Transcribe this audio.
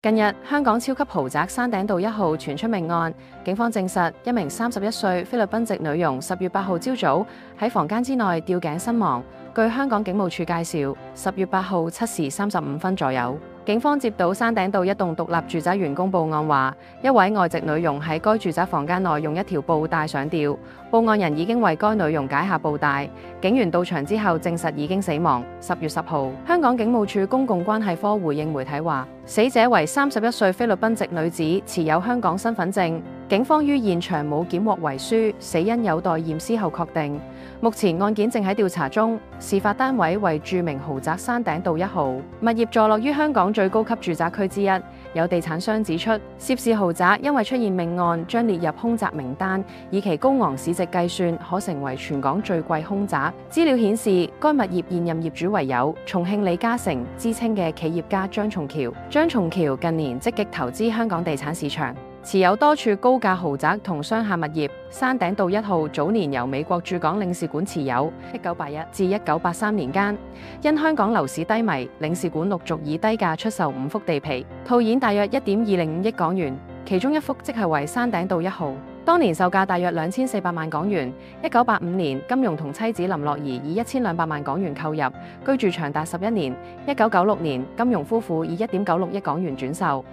近日，香港超級豪宅山頂道1號傳出命案，警方證實一名31歲菲律賓籍女傭10月8號朝早喺房間之內吊頸身亡。據香港警務處介紹，10月8號7時35分左右，警方接到山頂道一棟獨立住宅員工報案，話一位外籍女傭喺該住宅房間內用一條布帶上吊，報案人已經為該女傭解下布帶。警員到場之後證實已經死亡。10月10號，香港警務處公共關係科回應媒體話，死者為31歲菲律賓籍女子，持有香港身份證。警方於現場冇檢獲遺書，死因有待驗屍後確定。目前案件正喺調查中。事發單位為著名豪宅山頂道1號，物業坐落於香港最高級住宅區之一。有地產商指出，涉事豪宅因為出現命案，將列入凶宅名單，以其高昂市值計算，可成為全港最貴凶宅。資料顯示，該物業現任業主為有重慶李嘉誠之稱嘅企業家張松橋。張松橋近年積極投資香港地產市場，持有多處高價豪宅同商廈物業。山頂道1號早年由美國駐港領事館持有，1981至1983年間，因香港樓市低迷，領事館陸續以低價出售5幅地皮，套現大約1.205億港元，其中一幅即係為山頂道1號，當年售價大約2400萬港元。1985年，金庸同妻子林樂儀以1200萬港元購入，居住長達11年。1996年，金庸夫婦以1.96億港元轉售。